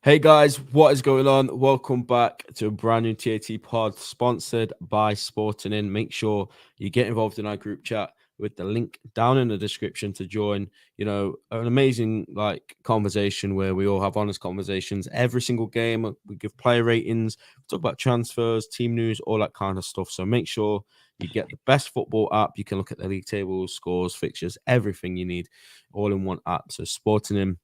Hey guys, what is going on? Welcome back to a brand new TAT pod sponsored by Sportening. Make sure you get involved in our group chat with the link down in the description to join, an amazing conversation where we all have honest conversations every single game. We give player ratings, talk about transfers, team news, all that kind of stuff. So make sure you get the best football app. You can look at the league tables, scores, fixtures, everything you need all in one app. So Sportening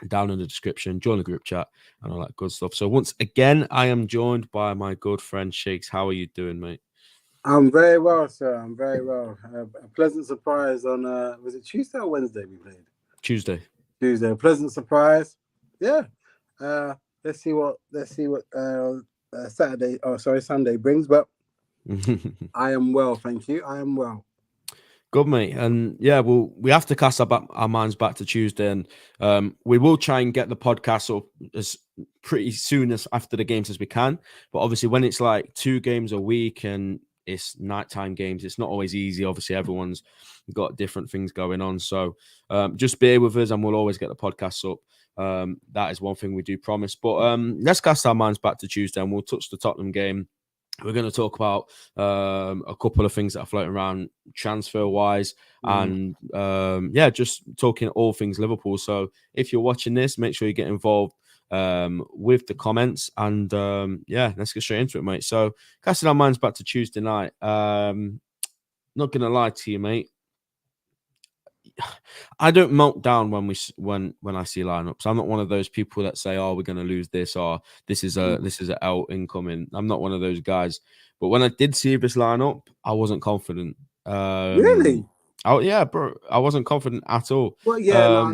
down in the description, join the group chat and all that good stuff. So once again, I am joined by my good friend Shigz. How are you doing, mate? I'm very well, sir. I'm very well. A pleasant surprise on was it Tuesday or Wednesday we played? Tuesday. Tuesday. A pleasant surprise. Yeah. Let's see what Sunday brings. But I am well, thank you. I am well. Good, mate. And yeah, we have to cast our minds back to Tuesday, and we will try and get the podcast up as pretty soon as after the games as we can. But obviously, when it's like 2 games a week and it's nighttime games, it's not always easy. Obviously, everyone's got different things going on. So just bear with us and we'll always get the podcast up. That is one thing we do promise. But let's cast our minds back to Tuesday and we'll touch the Tottenham game. We're going to talk about a couple of things that are floating around transfer-wise and, just talking all things Liverpool. So if you're watching this, make sure you get involved with the comments. And, let's get straight into it, mate. So casting our minds back to Tuesday night. Not going to lie to you, mate. I don't melt down when I see lineups. I'm not one of those people that say, "Oh, we're going to lose this," or "This is a L incoming." I'm not one of those guys. But when I did see this lineup, I wasn't confident. Really? Oh yeah, bro, I wasn't confident at all. Well, yeah,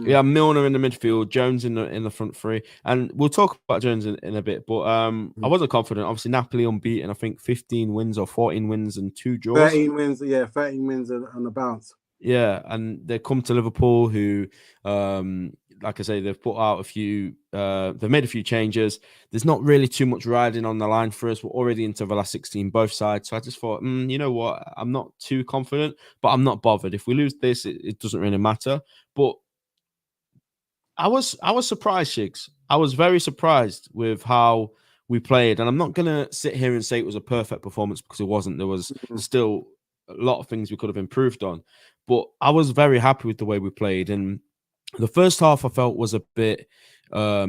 Yeah, Milner in the midfield, Jones in the front three, and we'll talk about Jones in a bit. But I wasn't confident. Obviously, Napoli unbeaten. I think 15 wins or 14 wins and 2 draws. 13 wins. Yeah, 13 wins on the bounce. Yeah, and they come to Liverpool, who, like I say, they've put out a few, they've made a few changes. There's not really too much riding on the line for us. We're already into the last 16, both sides. So I just thought, you know what? I'm not too confident, but I'm not bothered. If we lose this, it doesn't really matter. But I was surprised, Shigz. I was very surprised with how we played. And I'm not going to sit here and say it was a perfect performance because it wasn't. There was still a lot of things we could have improved on. But I was very happy with the way we played. And the first half I felt was a bit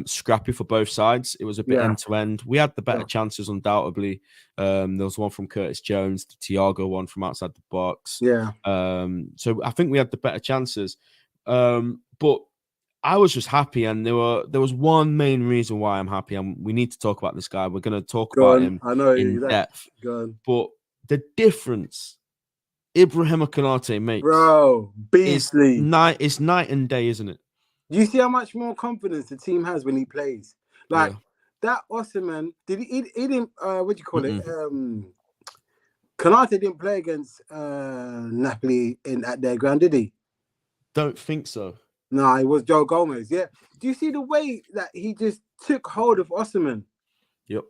scrappy for both sides. It was a bit end-to-end. We had the better chances, undoubtedly. There was one from Curtis Jones, the Thiago one from outside the box. Yeah. So I think we had the better chances. But I was just happy. And there was one main reason why I'm happy. And we need to talk about this guy. We're going to talk about him in depth. But the difference Ibrahim Konate makes, bro, beastly. It's night and day, isn't it? Do you see how much more confidence the team has when he plays? Like that Osimhen, did he didn't what do you call it? Konate didn't play against Napoli at their ground, did he? Don't think so. No, it was Joe Gomez. Yeah. Do you see the way that he just took hold of Osimhen? Yep.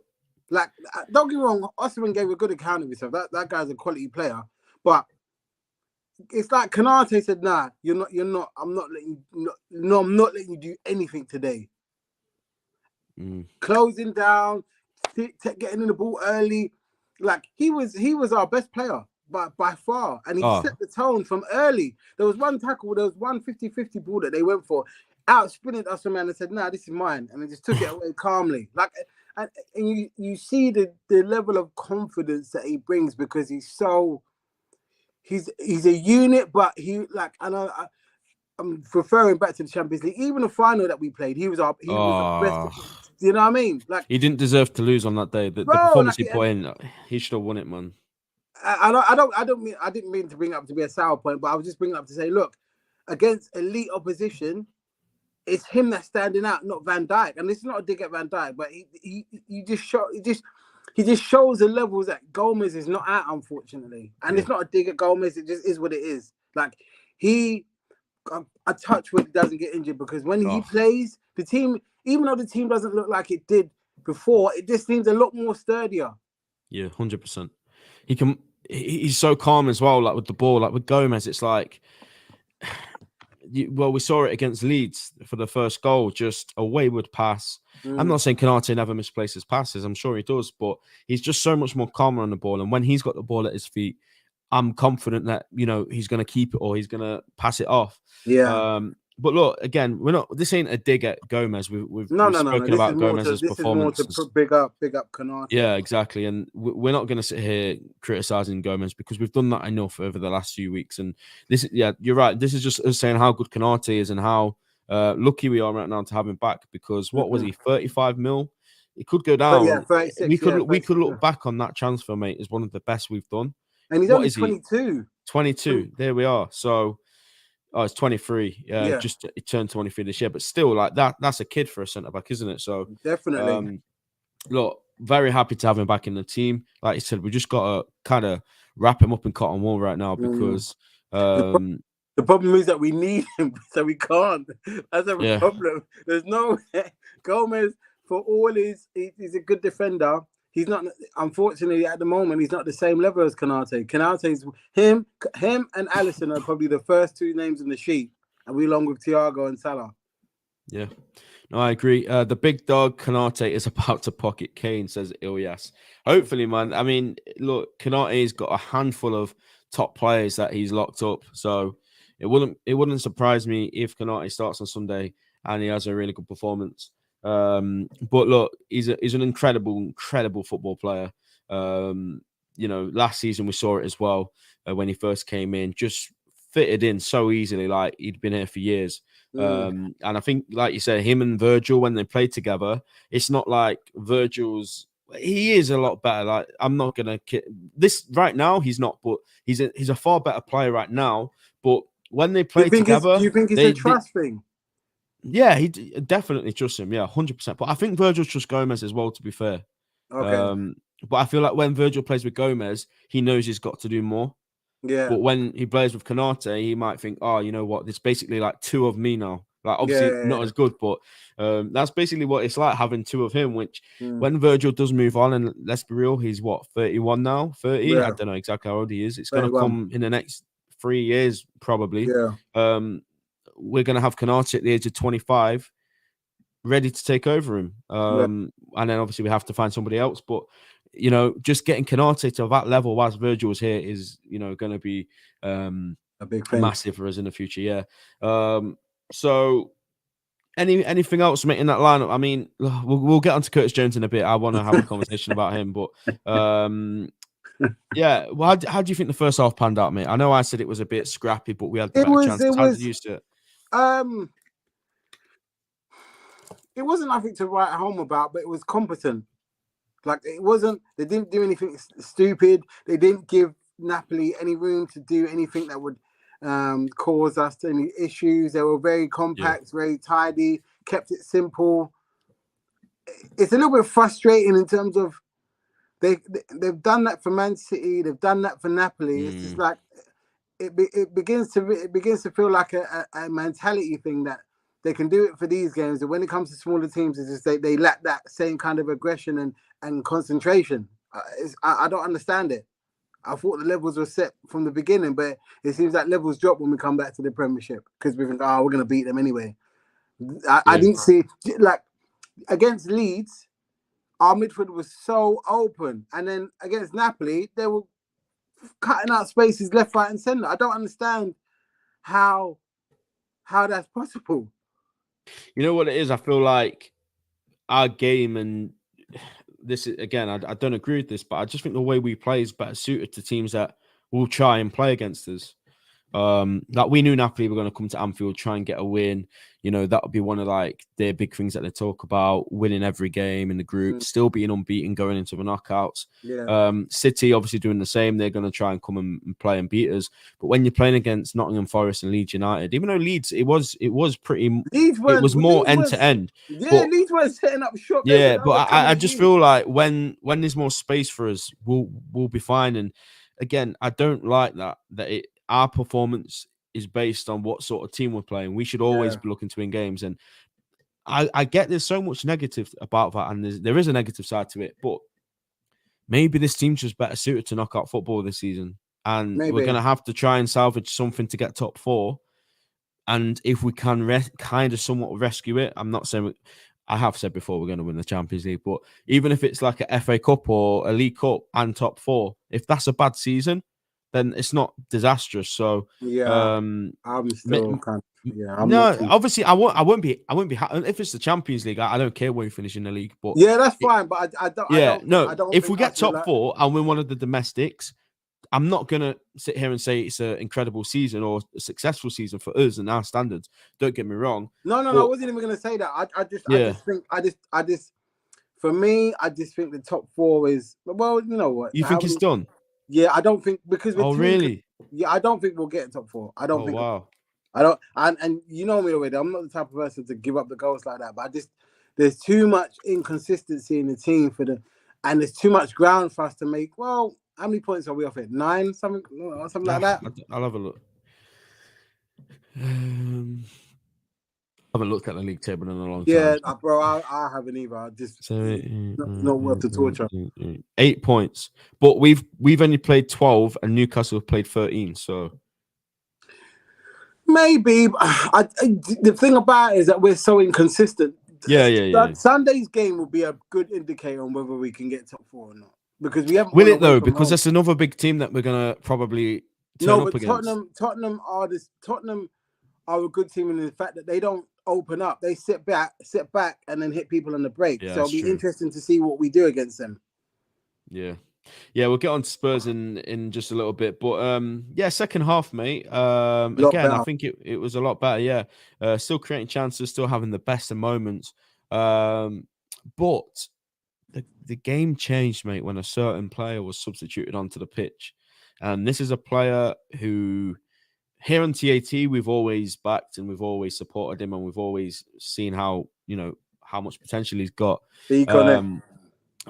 Like, don't get me wrong, Osimhen gave a good account of himself. That guy's a quality player, but it's like Konate said, "Nah, you're not. I'm not letting you do anything today." Closing down, getting in the ball early, like he was our best player by far, and he set the tone from early. There was one tackle, there was one 50-50 ball that they went for, out spinning us a man and said, "Nah, this is mine," and they just took it away calmly. Like, and you see the level of confidence that he brings because he's so. He's a unit, but I'm referring back to the Champions League. Even the final that we played, he was our best. Do you know what I mean? Like, he didn't deserve to lose on that day. The performance he put in, he should have won it, man. I didn't mean to bring it up to be a sour point, but I was just bringing it up to say, look, against elite opposition, it's him that's standing out, not Van Dijk. And this is not a dig at Van Dijk, but he just shows the levels that Gomez is not at, unfortunately. And it's not a dig at Gomez, it just is what it is. Like, I touch when he doesn't get injured, because when he plays, the team, even though the team doesn't look like it did before, it just seems a lot more sturdier. Yeah, 100%. He's so calm as well, like with the ball. Like with Gomez, it's like we saw it against Leeds for the first goal, just a wayward pass. I'm not saying Canate never misplaces passes. I'm sure he does, but he's just so much more calmer on the ball. And when he's got the ball at his feet, I'm confident that, he's going to keep it or he's going to pass it off. Yeah. But look, again, this ain't a dig at Gomez. We've No. spoken about Gomez's performance. This is more to big up Konate. Yeah, exactly. And we're not going to sit here criticizing Gomez because we've done that enough over the last few weeks. And you're right. This is just us saying how good Konate is and how lucky we are right now to have him back. Because what was he, 35 mil? It could go down. Yeah, 36. We could look back on that transfer, mate, as one of the best we've done. And he's only 22. 22. There we are. So. Oh, it's 23. Yeah, just it turned 23 this year, but still, like that's a kid for a centre back, isn't it? So definitely. Look, very happy to have him back in the team. Like you said, we just got to kind of wrap him up in cotton wool right now because the problem is that we need him, so we can't. That's a problem. There's no Gomez for all he's a good defender. He's not, unfortunately, at the moment, he's not the same level as Konate. Konate's him and Alisson are probably the first two names in the sheet, and we along with Thiago and Salah. Yeah, no, I agree. The big dog Konate is about to pocket Kane, says Ilyas. Hopefully, man. I mean, look, Konate's got a handful of top players that he's locked up, so it wouldn't surprise me if Konate starts on Sunday and he has a really good performance. But look, he's an incredible football player. Last season we saw it as well when he first came in, just fitted in so easily, like he'd been here for years. And I think, like you said, him and Virgil, when they played together, it's not like he is a lot better. Like, I'm not gonna this right now, he's not, but he's a far better player right now. But when they play together, do you think it's a trust thing? Yeah, he definitely trusts him. Yeah, 100%. But I think Virgil trusts Gomez as well, to be fair. Okay. But I feel like when Virgil plays with Gomez, he knows he's got to do more. Yeah. But when he plays with Konate, he might think, oh, you know what? There's basically like two of me now. Like, obviously not as good, but that's basically what it's like having two of him, which when Virgil does move on, and let's be real, he's what, 31 now? 30? Yeah. I don't know exactly how old he is. It's going to come in the next 3 years, probably. Yeah. We're going to have Konate at the age of 25 ready to take over him. And then obviously we have to find somebody else. But, just getting Konate to that level whilst Virgil is here is, going to be a big thing. Massive for us in the future. Yeah. So anything else, mate, in that lineup? I mean, we'll get on to Curtis Jones in a bit. I want to have a conversation about him. But, yeah. Well, how do you think the first half panned out, mate? I know I said it was a bit scrappy, but we had better chances. How did you see it? It wasn't nothing to write home about, but it was competent. Like, it wasn't, they didn't do anything stupid. They didn't give Napoli any room to do anything that would cause us any issues. They were very compact, very tidy, kept it simple. It's a little bit frustrating in terms of they've done that for Man City, they've done that for Napoli. It's just like it begins to feel like a mentality thing that they can do it for these games, and when it comes to smaller teams, it's just they lack that same kind of aggression and concentration. I don't understand it. I thought the levels were set from the beginning, but it seems like levels drop when we come back to the Premiership because we think, we're going to beat them anyway. I didn't see, like, against Leeds, our midfield was so open, and then against Napoli, they were cutting out spaces left, right, and centre. I don't understand how that's possible. You know what it is? I feel like our game, and this is, again, I don't agree with this, but I just think the way we play is better suited to teams that will try and play against us. Like, we knew Napoli were going to come to Anfield, try and get a win. That would be one of like their big things that they talk about, winning every game in the group, still being unbeaten going into the knockouts. City obviously doing the same. They're going to try and come and play and beat us. But when you're playing against Nottingham Forest and Leeds United, even though Leeds, it was more end to end. Yeah, Leeds weren't setting up shop. Yeah, but I just feel like when there's more space for us, we'll be fine. And again, I don't like that our performance is based on what sort of team we're playing. We should always be looking to win games. And I get there's so much negative about that, and there is a negative side to it, but maybe this team's just better suited to knockout football this season. And we're going to have to try and salvage something to get top four. And if we can kind of somewhat rescue it, I'm not saying I have said before we're going to win the Champions League, but even if it's like a FA Cup or a League Cup and top 4, if that's a bad season, then it's not disastrous. So Yeah, I'm still kind of, yeah, I'm no, not too. obviously I won't be if it's the Champions League, I don't care where we finish in the league. But Yeah, that's fine, but yeah, no, I don't if we think get us top will. 4 and win one of the domestics, I'm not gonna sit here and say it's an incredible season or a successful season for us and our standards. Don't get me wrong. No, I But wasn't even gonna say that. I yeah, just think, for me, I just think the top 4 is, well, you know what? you think it's done? Yeah, I don't think, because Oh, really? yeah, I don't think we'll get in top 4. I don't Oh, think. wow. I don't, and you know me already. I'm not the type of person to give up the ghost like that. But there's too much inconsistency in the team and there's too much ground for us to make. Well, how many points are we off it? 9, something like that. I'll have a look. I haven't looked at the league table in a long Yeah, time. bro, I haven't either. Not worth the torture. 8 points, but we've only played 12, and Newcastle have played 13. So Maybe. The thing about it is that we're so inconsistent. Yeah. Sunday's game will be a good indicator on whether we can get top 4 or not, because we haven't. Will it though? Because that's another big team that we're gonna probably turn up against. Tottenham are a good team in the fact that they don't open up. They sit back, and then hit people on the break. Yeah, so it'll be interesting to see what we do against them. Yeah, we'll get on to Spurs in just a little bit, but yeah, second half, mate. Again, better. I think it was a lot better. Yeah, still creating chances, still having the best of moments. But the game changed, mate, when a certain player was substituted onto the pitch, and this is a player who, here on TAT, we've always backed and we've always supported him, and we've always seen how much potential he's got.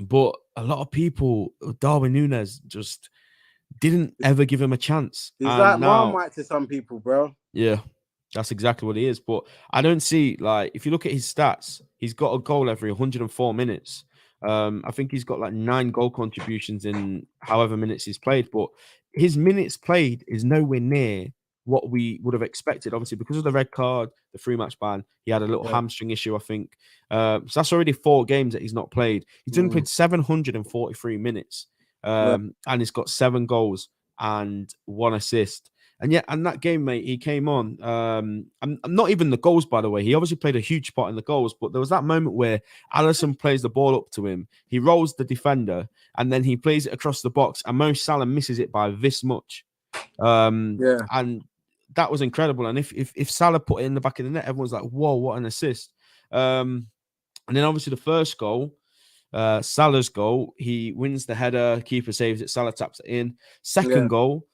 But a lot of people, Darwin Núñez, just didn't ever give him a chance. He's like Marmite to some people, bro. Yeah, that's exactly what he is. But I don't see, like, if you look at his stats, he's got a goal every 104 minutes. I think he's got like 9 goal contributions in however minutes he's played. But his minutes played is nowhere near what we would have expected. Obviously, because of the red card, the 3-match ban, he had a little hamstring issue, I think. So that's already 4 games that he's not played. He's only played 743 minutes, and he's got 7 goals and 1 assist. And that game, mate, he came on. I'm not even the goals, by the way. He obviously played a huge part in the goals, but there was that moment where Alisson plays the ball up to him. He rolls the defender, and then he plays it across the box, and Mo Salah misses it by this much. And that was incredible. And if Salah put it in the back of the net, everyone's like, whoa, what an assist. And then obviously the first goal, Salah's goal, he wins the header, keeper saves it, Salah taps it in. Second goal,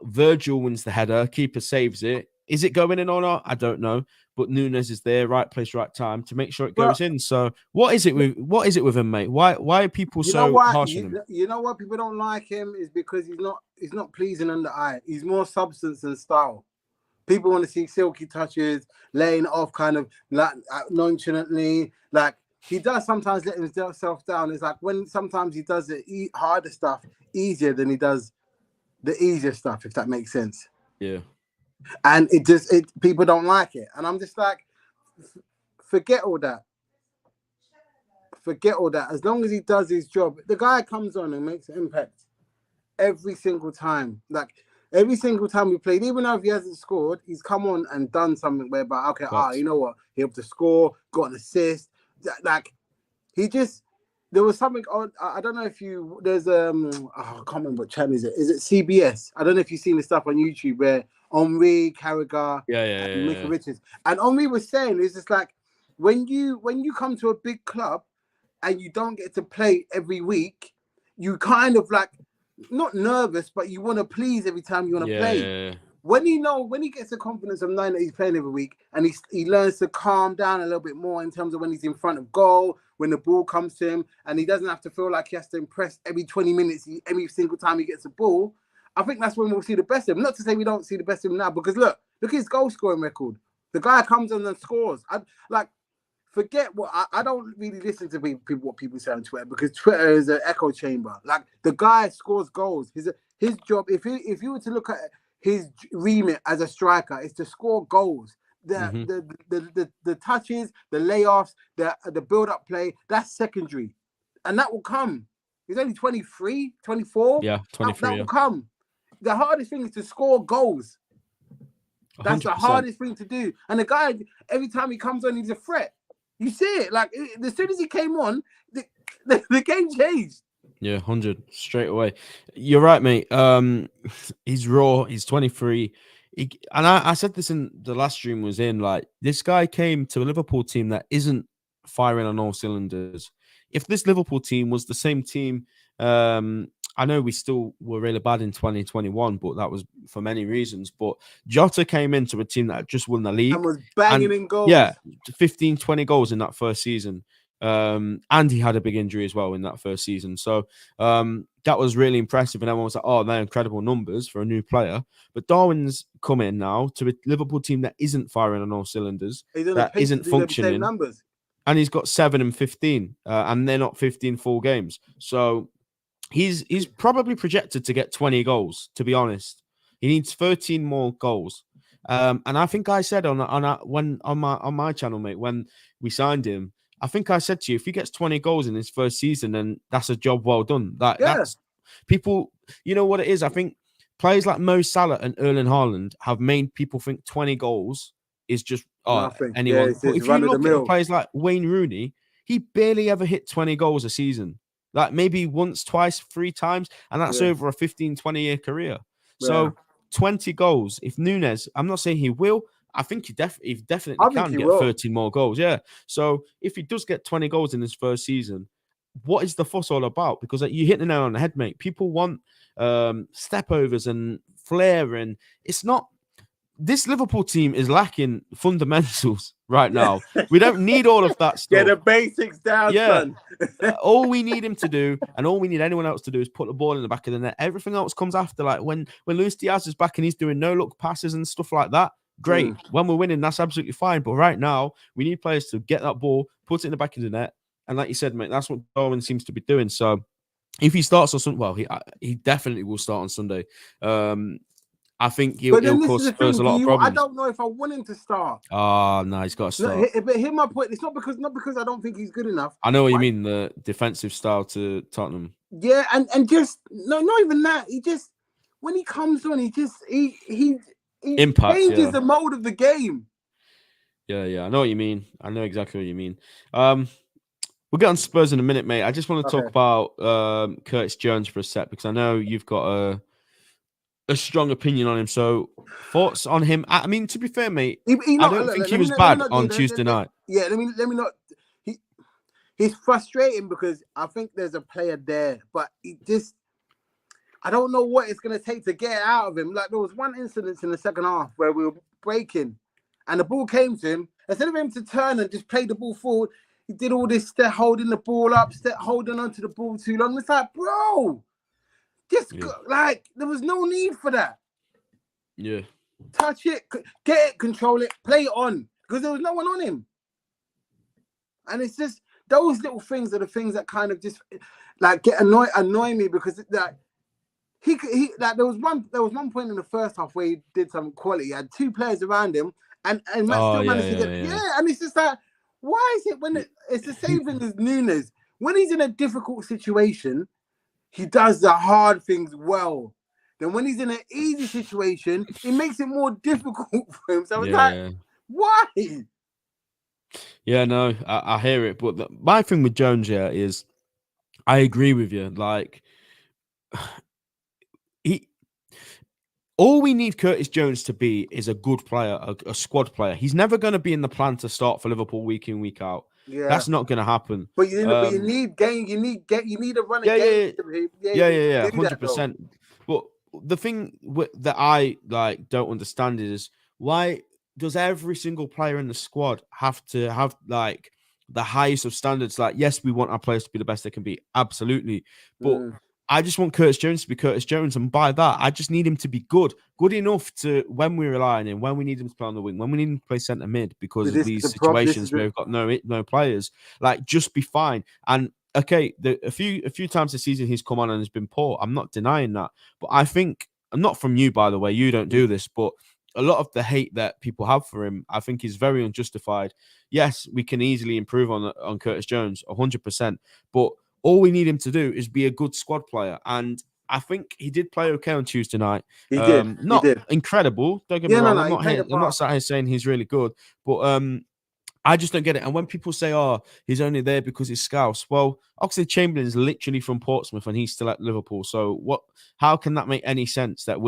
Virgil wins the header, keeper saves it. Is it going in or not? I don't know. But Núñez is there, right place, right time to make sure it goes in. So what is it with him, mate? Why are people so harsh on him? You know what people don't like him is because he's not pleasing on the eye. He's more substance than style. People want to see silky touches, laying off kind of like nonchalantly. Like he does sometimes let himself down. It's like when sometimes he does the harder stuff easier than he does the easier stuff, if that makes sense. Yeah. And people don't like it. And I'm just like, forget all that. Forget all that. As long as he does his job, the guy comes on and makes an impact every single time. Like every single time we played, even though if he hasn't scored, he's come on and done something whereby, you know what? He helped to score, got an assist. Like he just, there was something on, I don't know if there's I can't remember what channel is it. Is it CBS? I don't know if you've seen the stuff on YouTube where Henri, Carragher, and Mika Richards. And Henri was saying, it's just like, when you come to a big club and you don't get to play every week, you kind of like, not nervous, but you want to please every time you want to play. When he gets the confidence of knowing that he's playing every week, and he learns to calm down a little bit more in terms of when he's in front of goal, when the ball comes to him, and he doesn't have to feel like he has to impress every 20 minutes, every single time he gets the ball, I think that's when we'll see the best of him. Not to say we don't see the best of him now, because look at his goal scoring record. The guy comes on and scores. Forget what I don't really listen to what people say on Twitter, because Twitter is an echo chamber. Like the guy scores goals. His job. If you were to look at his remit as a striker is to score goals. Mhm. The touches, the layoffs, the build-up play, that's secondary. And that will come. He's only 23, 24. Yeah, 23. That will come. The hardest thing is to score goals. That's the 100%. hardest thing to do. And the guy, every time he comes on, he's a threat. You see it. Like, as soon as he came on, the game changed. Yeah, 100 straight away. You're right, mate. He's raw. He's 23. And I said this in the last stream was in, like, this guy came to a Liverpool team that isn't firing on all cylinders. If this Liverpool team was the same team, I know we still were really bad in 2021, but that was for many reasons. But Jota came into a team that just won the league. And was banging in goals. Yeah, 15, 20 goals in that first season. And he had a big injury as well in that first season. So that was really impressive. And everyone was like, oh, they're incredible numbers for a new player. But Darwin's come in now to a Liverpool team that isn't firing on all cylinders, that isn't functioning. Numbers. And he's got 7 and 15, and they're not 15 full games. So he's probably projected to get 20 goals, to be honest. He needs 13 more goals. And I think I said on my channel, mate, when we signed him, I think I said to you, if he gets 20 goals in his first season, then that's a job well done. That's people, you know what it is? I think players like Mo Salah and Erling Haaland have made people think 20 goals is just anyone. But if you look at players like Wayne Rooney, he barely ever hit 20 goals a season. Like maybe once, twice, 3 times, and that's over a 15, 20-year career. So 20 goals. If Núñez, I'm not saying he will, I think he definitely can get 13 more goals. Yeah. So if he does get 20 goals in his first season, what is the fuss all about? Because you hit the nail on the head, mate. People want step overs and flair, and it's not. This Liverpool team is lacking fundamentals right now. We don't need all of that stuff. Get the basics down, son. All we need him to do, and all we need anyone else to do, is put the ball in the back of the net. Everything else comes after. Like when Luis Diaz is back and he's doing no-look passes and stuff like that, great. When we're winning, that's absolutely fine. But right now, we need players to get that ball, put it in the back of the net. And like you said, mate, that's what Darwin seems to be doing. So if he starts on Sunday, well, he definitely will start on Sunday. I think he'll cause Spurs a lot of problems. I don't know if I want him to start. Oh, no, he's got to start. No, but hear my point. It's not because I don't think he's good enough. I know what you mean, the defensive style to Tottenham. Yeah, and just not even that. He just when he comes on, he changes the mode of the game. Yeah, I know what you mean. I know exactly what you mean. We'll get on Spurs in a minute, mate. I just want to talk about Curtis Jones for a sec, because I know you've got a strong opinion on him. So thoughts on him? I mean, to be fair, mate, I don't think he was bad on Tuesday night. Yeah, let me not. He's frustrating because I think there's a player there, but I don't know what it's going to take to get out of him. Like, there was one incident in the second half where we were breaking and the ball came to him. Instead of him to turn and just play the ball forward, he did all this step holding the ball up, holding onto the ball too long. It's like, bro, like, there was no need for that. Yeah. Touch it, get it, control it, play it on, because there was no one on him. And it's just, those little things are the things that kind of just like annoy me, because like he like there was one point in the first half where he did some quality. He had 2 players around him, and Matt still managed to get and it's just like, why is it when it's the same thing as Núñez? When he's in a difficult situation, he does the hard things well. Then when he's in an easy situation, it makes it more difficult for him. So it's like, why? Yeah, no, I hear it. But my thing with Jones here is, I agree with you. Like, all we need Curtis Jones to be is a good player, a squad player. He's never going to be in the plan to start for Liverpool week in, week out. Yeah, that's not going to happen. But you need game. You need a run. Yeah, 100%. But the thing that I don't understand is, why does every single player in the squad have to have like the highest of standards? Like, yes, we want our players to be the best they can be, absolutely. But I just want Curtis Jones to be Curtis Jones, and by that, I just need him to be good enough to, when we rely on him, when we need him to play on the wing, when we need him to play centre mid because of these situations where we've got no players, like, just be fine. And okay, a few times this season he's come on and has been poor. I'm not denying that, but I think not from you, by the way, you don't do this, but a lot of the hate that people have for him, I think, is very unjustified. Yes, we can easily improve on Curtis Jones, 100%, but all we need him to do is be a good squad player. And I think he did play okay on Tuesday night. He did. He Not did. incredible. Don't get me Yeah, no, wrong. no. I'm He not played here. a I'm not part. sat here saying he's really good, but I just don't get it. And when people say, "Oh, he's only there because he's Scouse," well, Oxlade-Chamberlain's literally from Portsmouth and he's still at Liverpool. So what? How can that make any sense? That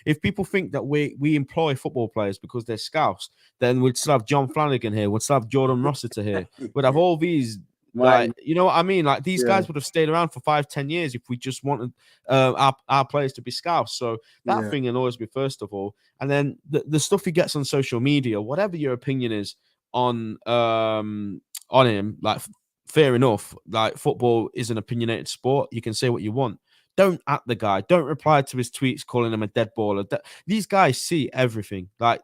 if people think that we employ football players because they're Scouse, then we'd still have John Flanagan here. We'd still have Jordan Rossiter here. We'd have all these. Mine. Like, you know what I mean? Like, these Yeah. guys would have stayed around for 5-10 years if we just wanted our players to be Scouse. So that thing annoys me, first of all. And then the stuff he gets on social media, whatever your opinion is on him, like, fair enough. Like, football is an opinionated sport. You can say what you want. Don't at the guy. Don't reply to his tweets calling him a dead baller. These guys see everything. Like,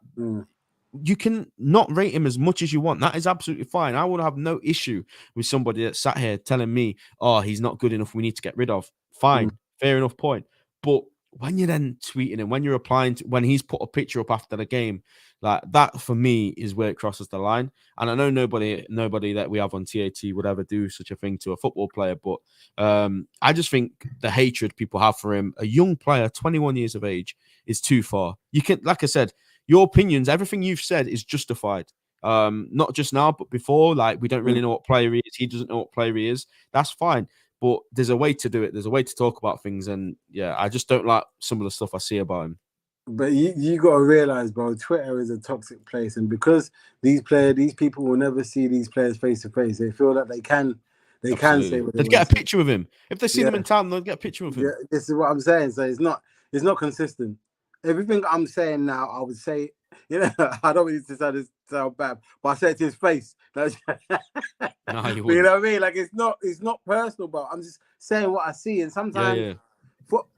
you can not rate him as much as you want. That is absolutely fine. I would have no issue with somebody that sat here telling me, "Oh, he's not good enough. We need to get rid of." Fine, fair enough point. But when you're then tweeting him, when you're applying to, when he's put a picture up after the game, like that, for me, is where it crosses the line. And I know nobody that we have on TAT would ever do such a thing to a football player, but I just think the hatred people have for him, a young player, 21 years of age, is too far. You can, like I said, your opinions, everything you've said is justified. Not just now, but before. Like, we don't really know what player he is. He doesn't know what player he is. That's fine. But there's a way to do it. There's a way to talk about things. And yeah, I just don't like some of the stuff I see about him. But you got to realize, bro, Twitter is a toxic place. And because these people will never see these players face to face, they feel that they can say what they'd get a picture with him. If they see them in town, they'll get a picture with him. Yeah, this is what I'm saying. So it's not consistent. Everything I'm saying now, I would say, you know, I don't want to sound bad, but I say it to his face. No, you know what I mean? Like, it's not personal, but I'm just saying what I see. And sometimes,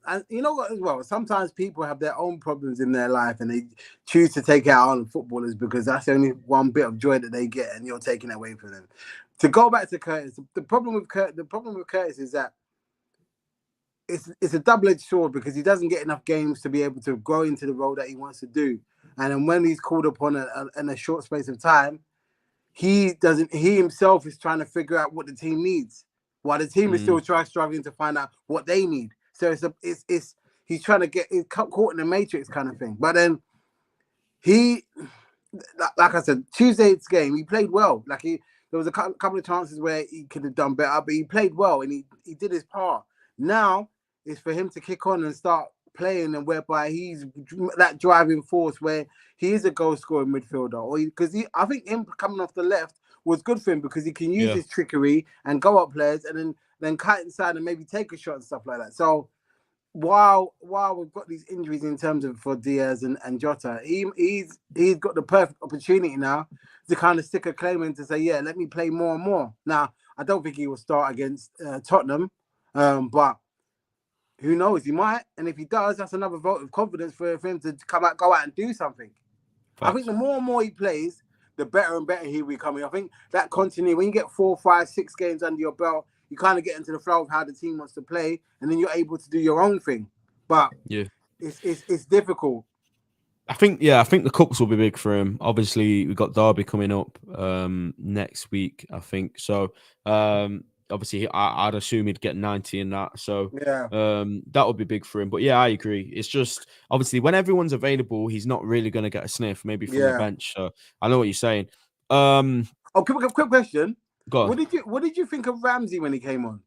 and you know what as well, sometimes people have their own problems in their life and they choose to take it out on footballers because that's the only one bit of joy that they get, and you're taking it away from them. To go back to Curtis, the problem with Curtis is that it's a double-edged sword, because he doesn't get enough games to be able to grow into the role that he wants to do. And then when he's called upon in a short space of time, he himself is trying to figure out what the team needs, while the team is still struggling to find out what they need. So he's trying to get caught in the matrix kind of thing. But then like I said, Tuesday's game, he played well. Like, there was a couple of chances where he could have done better, but he played well and he did his part. Now it's for him to kick on and start playing, and whereby he's that driving force where he is a goal scoring midfielder. Or because I think him coming off the left was good for him, because he can use his trickery and go up players and then cut inside and maybe take a shot and stuff like that. So while we've got these injuries in terms of for Diaz and Jota, he's got the perfect opportunity now to kind of stick a claim in to say, yeah, let me play more and more. Now, I don't think he will start against Tottenham, but who knows? He might, and if he does, that's another vote of confidence for him to go out and do something. Facts. I think the more and more he plays, the better and better he will be coming. I think that continuity, when you get 4, 5, 6 games under your belt, you kind of get into the flow of how the team wants to play, and then you're able to do your own thing. But it's difficult. I think the cups will be big for him. Obviously, we've got Derby coming up next week, I think. So obviously, I'd assume he'd get 90 in that. So that would be big for him. But yeah, I agree. It's just, obviously, when everyone's available, he's not really going to get a sniff, maybe from the bench. So I know what you're saying. Quick question. Go on. What did you think of Ramsey when he came on?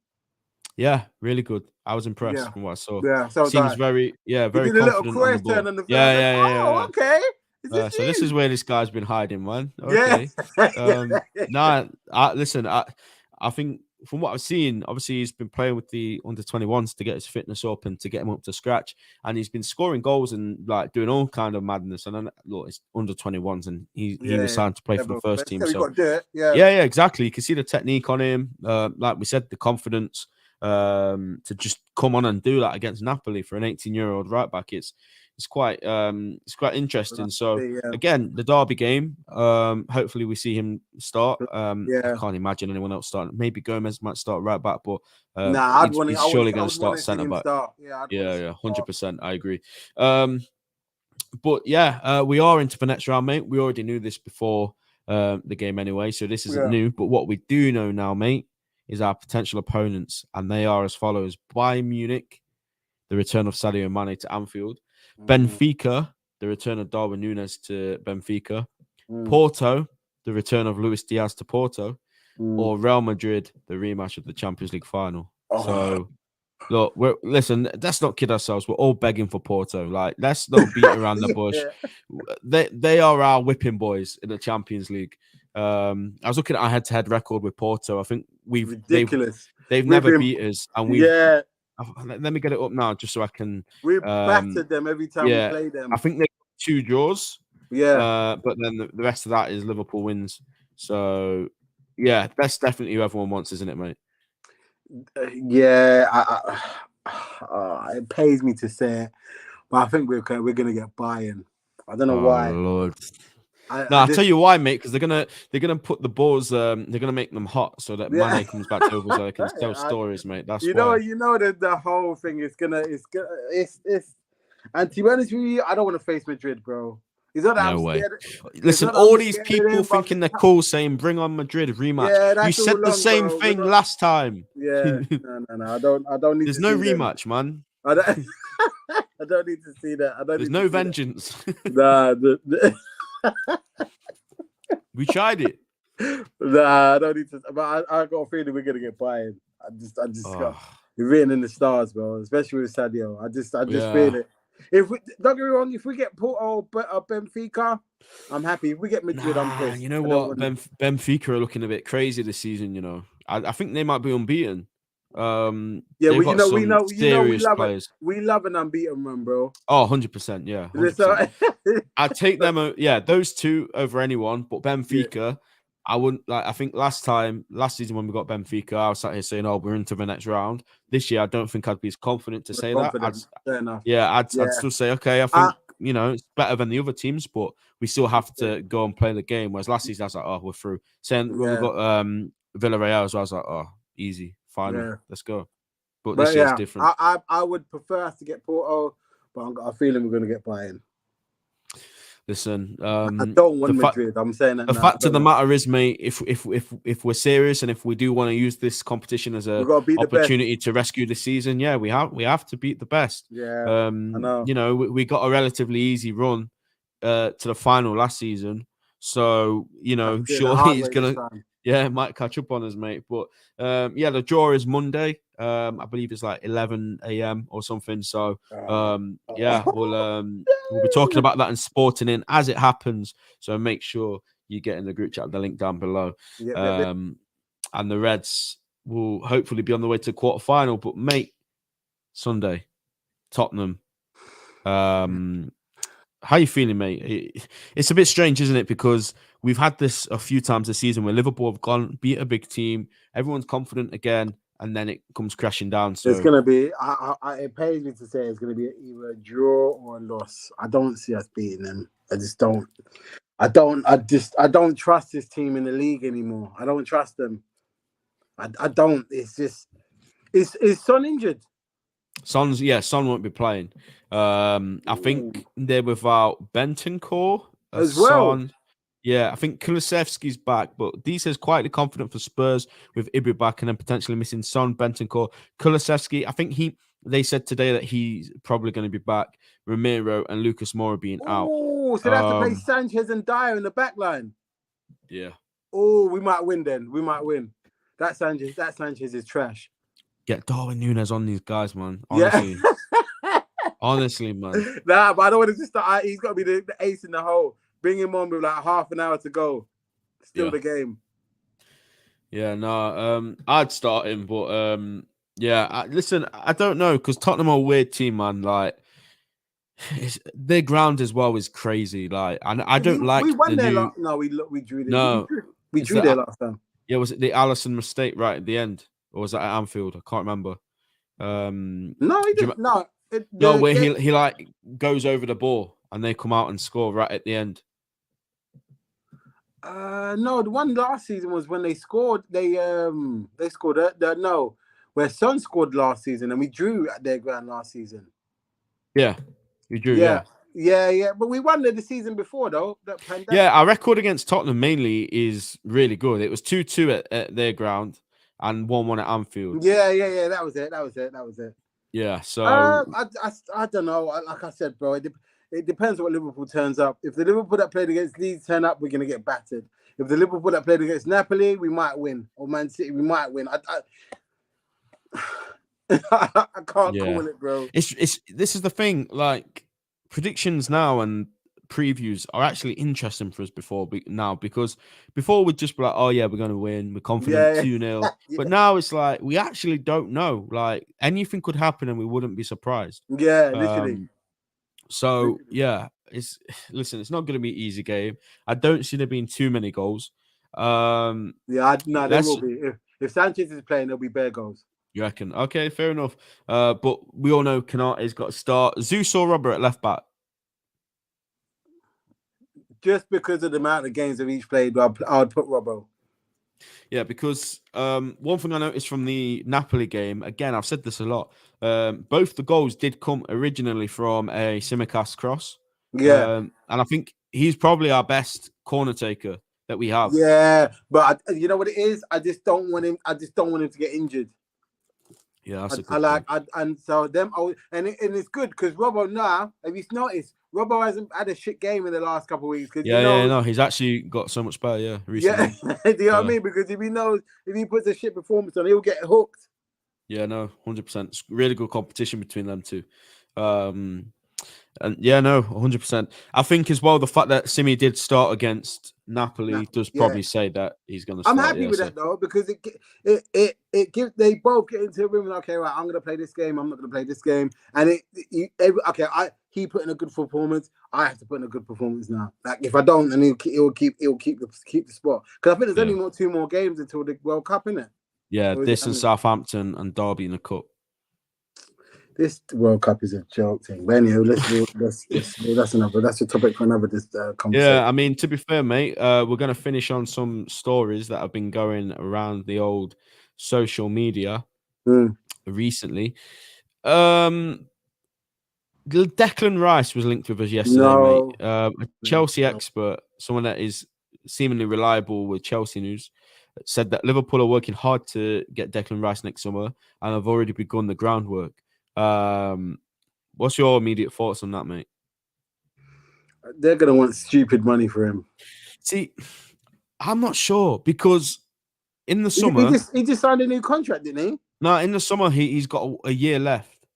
Yeah, really good. I was impressed from what I saw. Yeah, so seems very confident. A little cross turn on the field. Yeah. Okay. So this is where this guy's been hiding, man. Okay. Listen, I think from what I've seen, obviously he's been playing with the under-21s to get his fitness up and to get him up to scratch, and he's been scoring goals and like doing all kind of madness. And then look, it's under-21s, and he was signed to play for the first team. So got to do it. Yeah, exactly. You can see the technique on him. Like we said, the confidence. to just come on and do that against Napoli for an 18-year-old right back. It's quite interesting. So again, the derby game. Hopefully we see him start. I can't imagine anyone else starting. Maybe Gomez might start right back, but he's surely going to start centre back. Yeah, 100%. I agree. But yeah, we are into the next round, mate. We already knew this before the game anyway, so this isn't new. But what we do know now, mate, is our potential opponents, and they are as follows: Bayern Munich, the return of Sadio Mane to Anfield; Benfica, the return of Darwin Núñez to Benfica; Porto, the return of Luis Diaz to Porto; or Real Madrid, the rematch of the Champions League final. So, look, listen, let's not kid ourselves. We're all begging for Porto. Like, let's not beat around the bush. They are our whipping boys in the Champions League. I was looking at our head-to-head record with Porto. I think they've never beat us, and let me get it up now just so I can. We've battered them every time we play them. I think they got 2 draws. But then the rest of that is Liverpool wins. So yeah, that's definitely who everyone wants, isn't it, mate? It pains me to say it, but I think we're gonna get Bayern. I don't know why. Lord. I'll tell you why, mate. Because they're gonna put the balls. They're gonna make them hot so that Mane comes back over so they can tell stories, mate. That's why. The whole thing is gonna. And to be honest with you, I don't want to face Madrid, bro. No way. Listen, all these people thinking they're cool, saying "Bring on Madrid rematch." Yeah, you said the same thing last time. Yeah, no. I don't need. There's no rematch, man. I don't need to see that. There's no vengeance. Nah, we tried it. Nah, I don't need to. But I got a feeling we're gonna get Bayern. I just got it written in the stars, bro. Especially with Sadio. I just feel it. Don't get me wrong, if we get Porto or Benfica, I'm happy. If we get Madrid, I'm pissed. You know what? Benfica are looking a bit crazy this season. You know, I think they might be unbeaten. We love an unbeaten run, bro. 100%, yeah. 100%. I'd take them. Those two over anyone, but Benfica. I wouldn't like. I think last season when we got Benfica, I was sat here saying, "Oh, we're into the next round." This year, I don't think I'd be as confident to say that. I'd still say, okay, I think it's better than the other teams, but we still have to go and play the game. Whereas last season, I was like, "Oh, we're through." Saying when we got Villarreal as well, I was like, "Oh, easy, final, let's go." But this year's different. I would prefer us to get Porto, but I've got a feeling we're going to get Bayern. Listen, I don't want Madrid. I'm saying that. The fact of the matter is, mate, if we're serious and if we do want to use this competition as an opportunity to rescue the season, we have to beat the best. I know. We got a relatively easy run to the final last season, so surely he's gonna might catch up on us, mate. But the draw is Monday. I believe it's like 11 a.m. or something. So we'll be talking about that in Sportening as it happens. So make sure you get in the group chat, the link down below. And the Reds will hopefully be on the way to quarterfinal. But mate, Sunday, Tottenham. How you feeling, mate? It's a bit strange, isn't it? Because we've had this a few times this season where Liverpool have gone, beat a big team. Everyone's confident again, and then it comes crashing down. So it's going to be, it pains me to say it's going to be either a draw or a loss. I don't see us beating them. I just don't. I don't trust this team in the league anymore. I don't trust them. I don't. It's just, is Son injured? Son won't be playing. I think they're without Bentancur as well. Son. Yeah, I think Kulusevski's back, but D says quietly confident for Spurs with Ibra back and then potentially missing Son, Bentancur, Kulusevski. I think they said today that he's probably going to be back. Ramiro and Lucas Moura being out. Oh, so they have to play Sanchez and Dyer in the back line. Yeah. Oh, we might win then. We might win. That Sanchez is trash. Get Darwin Núñez on these guys, man. Honestly. Yeah. Honestly, man. Nah, but I don't want to just start. He's got to be the ace in the hole. Bring him on with like half an hour to go. Still the game. Yeah, no. I'd start him, but listen, I don't know because Tottenham are a weird team, man. Like their ground as well is crazy. Like, and I don't like. We won there. We drew. No, we drew there last time. Yeah, was it the Alisson mistake right at the end? or was that at Anfield? I can't remember. No, he do you didn't. No, No, where he like goes over the ball and they come out and score right at the end. No, the one last season was when they scored. They scored where Son scored last season, and we drew at their ground last season. Yeah, we drew. Yeah. But we won the season before though. That pandemic. Yeah, our record against Tottenham mainly is really good. It was 2-2 at their ground and 1-1 at Anfield. Yeah. That was it. Yeah, so I don't know. Like I said, bro, it depends what Liverpool turns up. If the Liverpool that played against Leeds turn up, we're gonna get battered. If the Liverpool that played against Napoli, we might win, or Man City, we might win. I can't call it, bro. This is the thing. Like predictions now and previews are actually interesting for us now because before we'd just be like, oh yeah, we're gonna win, we're confident 2-0. But now it's like we actually don't know. Like anything could happen and we wouldn't be surprised. Yeah, literally. So yeah, it's not gonna be an easy game. I don't see there being too many goals. There will be. If Sanchez is playing, there'll be bare goals. You reckon? Okay, fair enough. But we all know Kanate's got to start. Zeus or Robert at left back? Just because of the amount of games they've each played, I would put Robbo. Yeah, because one thing I noticed from the Napoli game, again, I've said this a lot, both the goals did come originally from a Tsimikas cross. Yeah. And I think he's probably our best corner taker that we have. Yeah, but you know what it is? I just don't want him to get injured. Yeah, that's and it's good because Robbo now, have you noticed, Robbo hasn't had a shit game in the last couple of weeks. He's actually got so much better, recently. Yeah, do you know what I mean? Because if he puts a shit performance on, he'll get hooked. Yeah, no, 100%. It's really good competition between them two. And yeah, no, 100%. I think as well the fact that Simi did start against Napoli does probably say that he's going to start. I'm happy with that though, because it gives, they both get into a room and okay, right, I'm going to play this game, I'm not going to play this game, and he put in a good performance. I have to put in a good performance now. Like if I don't, then he'll keep the spot. Because I think there's only 2 more games until the World Cup, isn't it? Yeah, this and Southampton and Derby in the Cup. This World Cup is a joke thing. But anyway, that's a topic for another conversation. Yeah, I mean, to be fair, mate, we're going to finish on some stories that have been going around the old social media recently. Declan Rice was linked with us yesterday, mate. A Chelsea expert, someone that is seemingly reliable with Chelsea news, said that Liverpool are working hard to get Declan Rice next summer and have already begun the groundwork. What's your immediate thoughts on that, mate? They're going to want stupid money for him. See, I'm not sure because in the summer... He just signed a new contract, didn't he? No, in the summer, he's got a year left.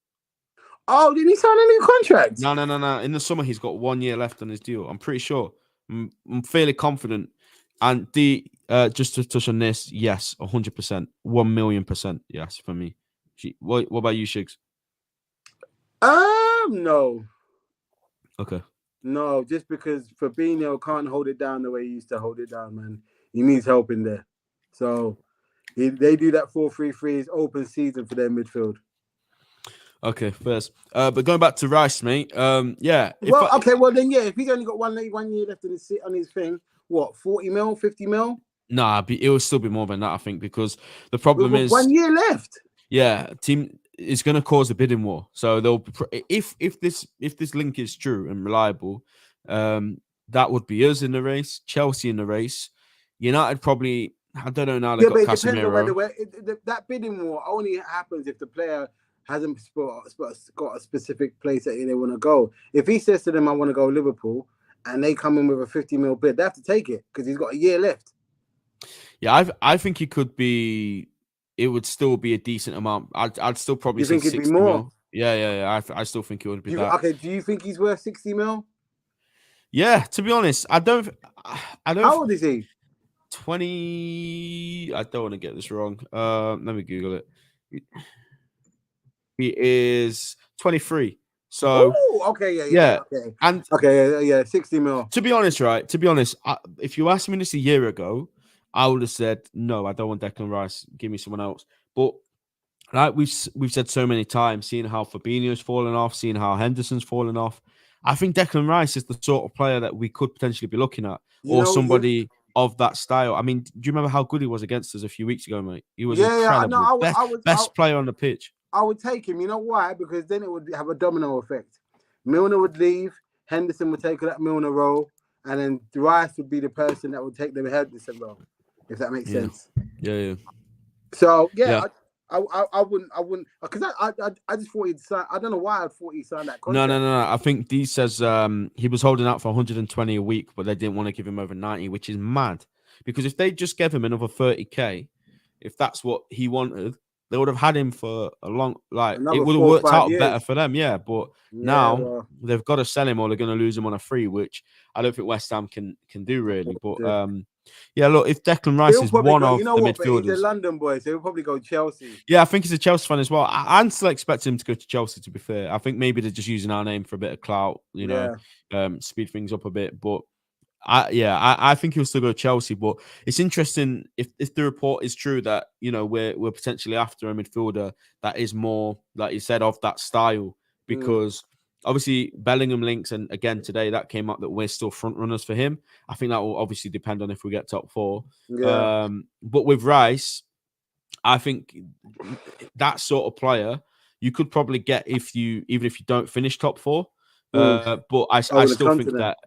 Oh, did he sign a new contract? No. In the summer, he's got 1 year left on his deal. I'm pretty sure. I'm fairly confident. And just to touch on this, yes, 100%. 1,000,000%, yes, for me. What about you, Shigz? No. Okay. No, just because Fabinho can't hold it down the way he used to hold it down, man. He needs help in there. So they do that 4-3-3 is open season for their midfield. Okay, first. But going back to Rice, mate. Then if he's only got 1 year left on his thing, what, 40 mil, 50 mil? Nah, it will still be more than that, I think, because the problem is 1 year left. Yeah, team is going to cause a bidding war. So they'll if this link is true and reliable, that would be us in the race, Chelsea in the race, United probably. I don't know now. They got Casemiro. That bidding war only happens if the player hasn't got a specific place that they want to go. If he says to them, "I want to go Liverpool," and they come in with a 50 mil bid, they have to take it because he's got a year left. Yeah, I think he could be. It would still be a decent amount. I'd still probably say 60 it'd be more? Mil. Yeah. I still think it would be that. Okay, do you think he's worth 60 mil? Yeah, to be honest, I don't. How old is he? 20. I don't want to get this wrong. Let me Google it. He is 23. So okay, yeah. Okay. And 60 mil. To be honest, if you asked me this a year ago, I would have said no. I don't want Declan Rice. Give me someone else. But like we've said so many times, seeing how Fabinho's fallen off, seeing how Henderson's fallen off, I think Declan Rice is the sort of player that we could potentially be looking at, You or know, somebody of that style. I mean, do you remember how good he was against us a few weeks ago, mate? He was yeah. No, incredible. Best player on the pitch. I would take him. You know why? Because then it would have a domino effect. Milner would leave, Henderson would take that Milner role, and then Rice would be the person that would take the Henderson role, if that makes Yeah. sense. Yeah. So Yeah. I wouldn't, because I just thought he'd sign. I don't know why I thought he signed that contract. No. I think D says he was holding out for 120 a week, but they didn't want to give him over 90, which is mad. Because if they just gave him another 30k, if that's what he wanted, they would have had him for a long, like, it Another would have 4 or worked 5 out years. better for them. Yeah. But Yeah, now well, they've got to sell him or they're going to lose him on a free, which I don't think West Ham can do really. But yeah, look, if Declan Rice is one of the midfielders, he's a London boy, so he'll probably go Chelsea. Yeah, I think he's a Chelsea fan as well. I'm still expecting him to go to Chelsea, to be fair. I think maybe they're just using our name for a bit of clout, speed things up a bit. But I think he'll still go to Chelsea. But it's interesting if the report is true that, we're potentially after a midfielder that is more, like you said, of that style, because obviously Bellingham links, and again today that came up that we're still front runners for him. I think that will obviously depend on if we get top 4. Yeah. But with Rice, I think that sort of player you could probably get even if you don't finish top 4. But I still think that,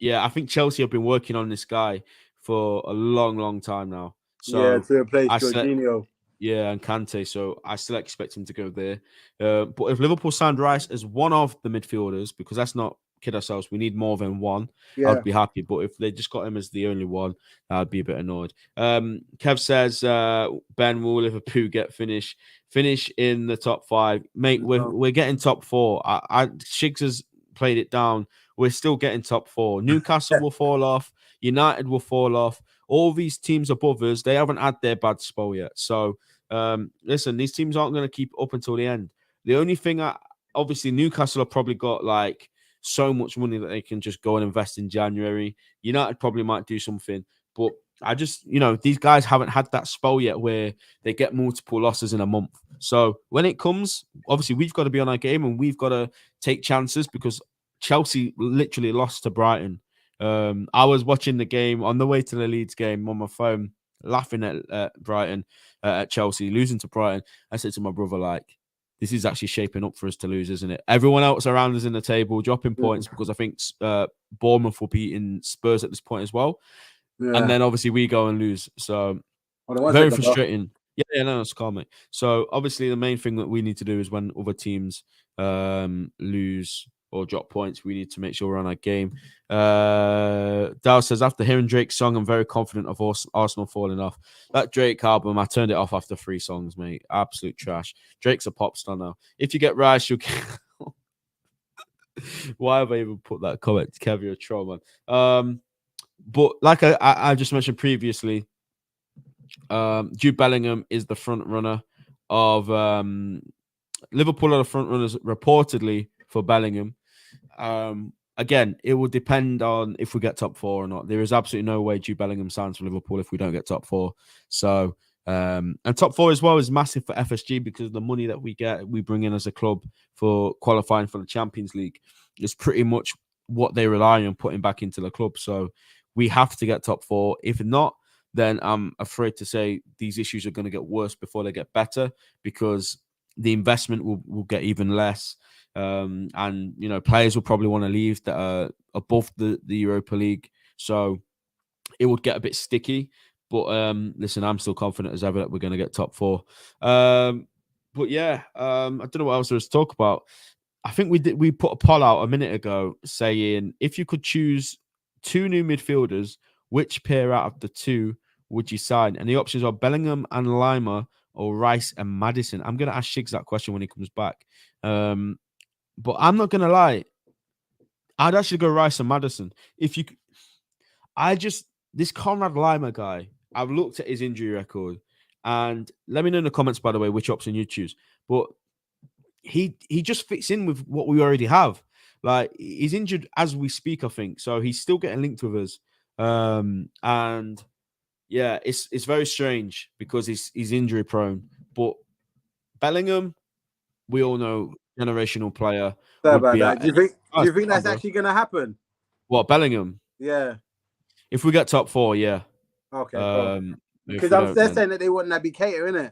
I think Chelsea have been working on this guy for a long, long time now. So to replace Jorginho. And Kante. So I still expect him to go there. But if Liverpool signed Rice as one of the midfielders, because let's not kid ourselves, we need more than one, I'd be happy. But if they just got him as the only one, I'd be a bit annoyed. Kev says, Ben, will Liverpool get finish in the top 5? Mate, we're getting top 4. Shigz has played it down. We're still getting top 4. Newcastle will fall off. United will fall off. All these teams above us, they haven't had their bad spell yet. So, listen, these teams aren't going to keep up until the end. The only thing, obviously, Newcastle have probably got like so much money that they can just go and invest in January. United probably might do something, but I just, these guys haven't had that spell yet where they get multiple losses in a month. So when it comes, obviously, we've got to be on our game and we've got to take chances, because Chelsea literally lost to Brighton. I was watching the game on the way to the Leeds game on my phone, laughing at Brighton, at Chelsea, losing to Brighton. I said to my brother, like, this is actually shaping up for us to lose, isn't it? Everyone else around us in the table dropping points, because I think Bournemouth will be in Spurs at this point as well. Yeah. And then obviously we go and lose. So very frustrating. Yeah, no, it's calm, mate. So obviously the main thing that we need to do is when other teams lose or drop points, we need to make sure we're on our game. Dow says, after hearing Drake's song, I'm very confident of Arsenal falling off. That Drake album, I turned it off after 3 songs, mate. Absolute trash. Drake's a pop star now. If you get Rice, you'll get... Why have I even put that comment? Kev, you're a troll, man. But like I just mentioned previously, Jude Bellingham is the front runner of Liverpool are the front runners reportedly for Bellingham. Again, it will depend on if we get top 4 or not. There is absolutely no way Jude Bellingham signs for Liverpool if we don't get top 4. So, and top 4 as well is massive for FSG, because the money that we bring in as a club for qualifying for the Champions League is pretty much what they rely on putting back into the club. So we have to get top 4. If not, then I'm afraid to say these issues are going to get worse before they get better, because the investment will get even less. And, players will probably want to leave that are above the Europa League. So it would get a bit sticky. But listen, I'm still confident as ever that we're going to get top 4. But yeah, I don't know what else there is to talk about. I think we put a poll out a minute ago saying, if you could choose 2 new midfielders, which pair out of the 2 would you sign? And the options are Bellingham and Lima, or Rice and Maddison. I'm going to ask Shigz that question when he comes back. But I'm not going to lie. I'd actually go Rice and Maddison. This Conrad Lima guy, I've looked at his injury record, and let me know in the comments, by the way, which option you choose. But he just fits in with what we already have. Like, he's injured as we speak, I think. So he's still getting linked with us. And yeah, it's very strange because he's injury prone. But Bellingham, we all know, generational player Sorry would about be that. at. Do you think Come on, that's bro. actually gonna happen? What, Bellingham? Yeah. If we get top 4, yeah. Okay, cool. If Because we don't, they're then saying that they want Naby Keita, innit?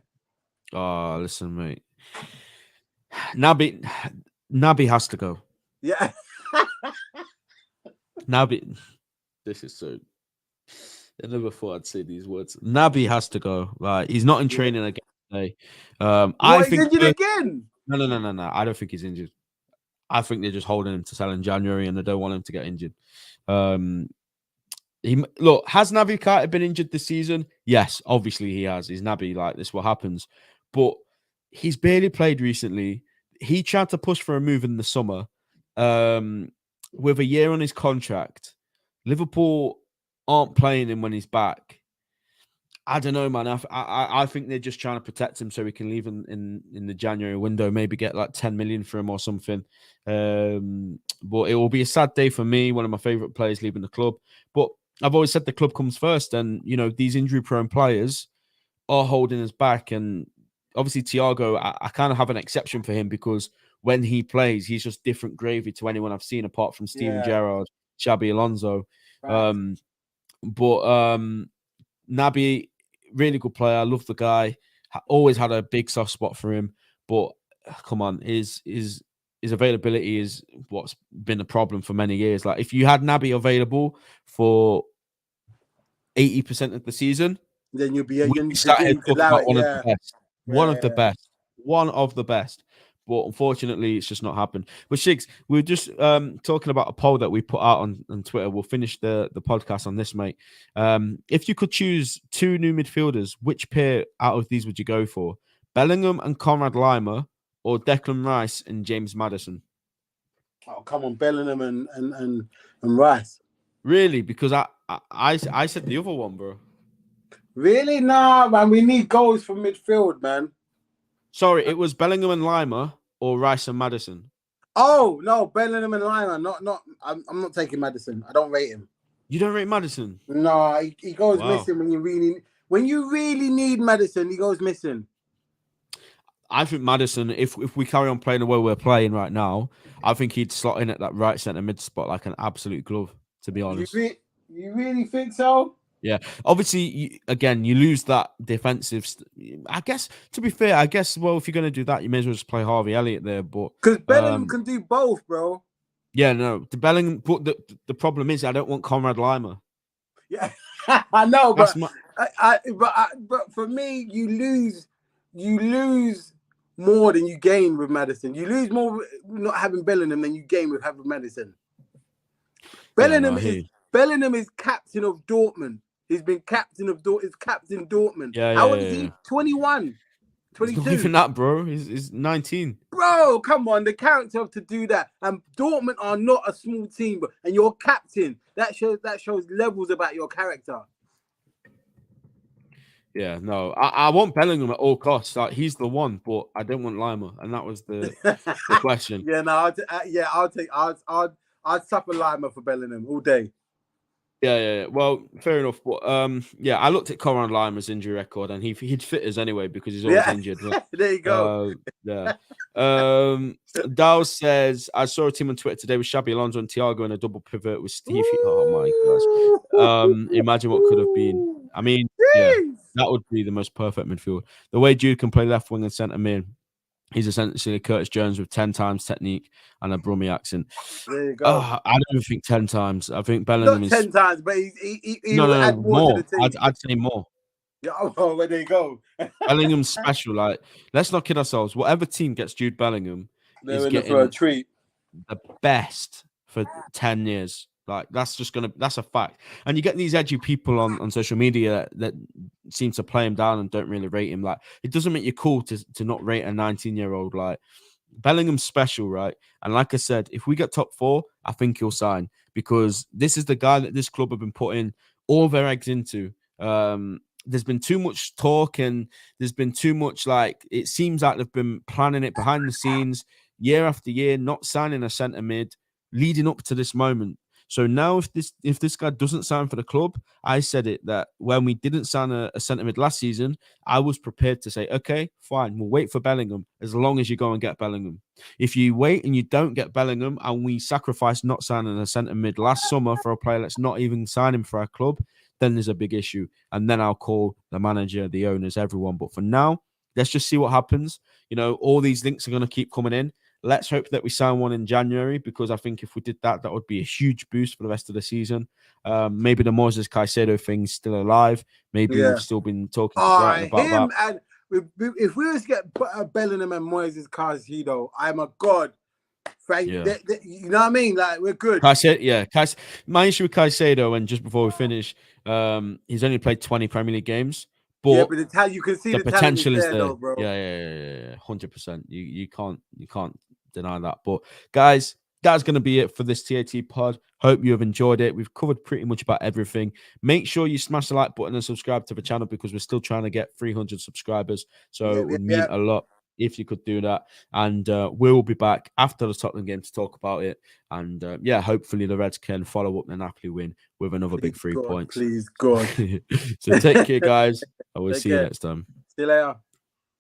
oh, listen, mate. Naby has to go. Yeah. Naby, this is so. I never thought I'd say these words. Naby has to go. Like, he's not in training again today. I What, he's think injured again? no. I don't think he's injured. I think they're just holding him to sell in January, and they don't want him to get injured. Look, has Naby Keita been injured this season? Yes, obviously he has. He's Naby, like, this what happens. But he's barely played recently. He tried to push for a move in the summer with a year on his contract. Liverpool aren't playing him when he's back. I don't know, man. I think they're just trying to protect him so he can leave in the January window, maybe get like 10 million for him or something. But it will be a sad day for me, one of my favorite players leaving the club. But I've always said the club comes first, and these injury-prone players are holding us back. And obviously, Thiago, I kind of have an exception for him because when he plays, he's just different gravy to anyone I've seen apart from Steven Gerrard, Xabi Alonso. Right. But Naby, really good player. I love the guy. Always had a big soft spot for him. But come on, his availability is what's been a problem for many years. Like, if you had Naby available for 80% of the season, then you'd be sat here talking about one of the best. One of the best. But unfortunately, it's just not happened. But Shigz, we were just talking about a poll that we put out on Twitter. We'll finish the podcast on this, mate. If you could choose 2 new midfielders, which pair out of these would you go for? Bellingham and Conrad Lima, or Declan Rice and James Maddison? Oh, come on, Bellingham and Rice. Really? Because I said the other one, bro. Really? Nah, man. We need goals from midfield, man. Sorry, it was Bellingham and Lima or Rice and Maddison. Oh no, Bellingham and Lima. Not. I'm not taking Maddison. I don't rate him. You don't rate Maddison? No, he goes missing when you really need Maddison. He goes missing. I think Maddison, if we carry on playing the way we're playing right now, I think he'd slot in at that right centre mid spot like an absolute glove, to be honest. You really think so? Yeah. Obviously, you lose that defensive. I guess, to be fair, well, if you're going to do that, you may as well just play Harvey Elliott there. But because Bellingham can do both, bro. Yeah, no. The Bellingham, but the problem is I don't want Conrad Lima. Yeah, I know, but but for me, you lose more than you gain with Maddison. You lose more not having Bellingham than you gain with having Maddison. Bellingham is captain of Dortmund. He's been captain of Dortmund. How old is he? 21, 22. He's not even that, bro. He's 19. Bro, come on. The character to do that. And Dortmund are not a small team, and you're captain. That shows levels about your character. Yeah, no. I want Bellingham at all costs. Like, he's the one, but I don't want Lima, and that was the question. Yeah, no. I'd suffer Lima for Bellingham all day. Yeah. Well, fair enough. But I looked at Conrad Lima's injury record, and he'd fit us anyway because he's always injured. There you go. Dow says, I saw a team on Twitter today with Xabi Alonso and Thiago in a double pivot with Steve. Oh my gosh. Imagine what could have been. I mean, that would be the most perfect midfield. The way Jude can play left wing and centre mid. He's essentially Curtis Jones with 10 times technique and a Brummie accent. There you go. I don't even think 10 times. I think Bellingham is 10 times, but he no, add more to the team. I'd say more. Yeah, well, there you go. Bellingham's special. Like, let's not kid ourselves. Whatever team gets Jude Bellingham is getting for a treat. The best for 10 years. Like, that's a fact. And you get these edgy people on social media that seem to play him down and don't really rate him. Like, it doesn't make you cool to not rate a 19-year-old. Like, Bellingham's special, right? And like I said, if we get top 4, I think he'll sign, because this is the guy that this club have been putting all their eggs into. There's been too much talk, and there's been too much, like, it seems like they've been planning it behind the scenes year after year, not signing a centre mid leading up to this moment. So now if this guy doesn't sign for the club, I said it that when we didn't sign a centre mid last season, I was prepared to say, okay, fine, we'll wait for Bellingham as long as you go and get Bellingham. If you wait and you don't get Bellingham and we sacrifice not signing a centre mid last summer for a player that's not even signing for our club, then there's a big issue. And then I'll call the manager, the owners, everyone. But for now, let's just see what happens. You know, all these links are going to keep coming in. Let's hope that we sign one in January, because I think if we did that, that would be a huge boost for the rest of the season. Maybe the Moises Caicedo thing's still alive. Maybe we've still been talking about him that. And if we was to get Bellingham and Moises Caicedo, I'm a god. You know what I mean? Like, we're good. My issue with Caicedo, and just before we finish, he's only played 20 Premier League games. But you can see the potential is there, though, bro. Yeah, 100%. You can't deny that. But guys, that's going to be it for this TAT pod. Hope you have enjoyed it. We've covered pretty much about everything. Make sure you smash the like button and subscribe to the channel, because we're still trying to get 300 subscribers. So it would mean a lot if you could do that. And we'll be back after the Tottenham game to talk about it. And hopefully the Reds can follow up the Napoli win with another big 3 points. Please, God. So take care, guys. I will see you next time. See you later.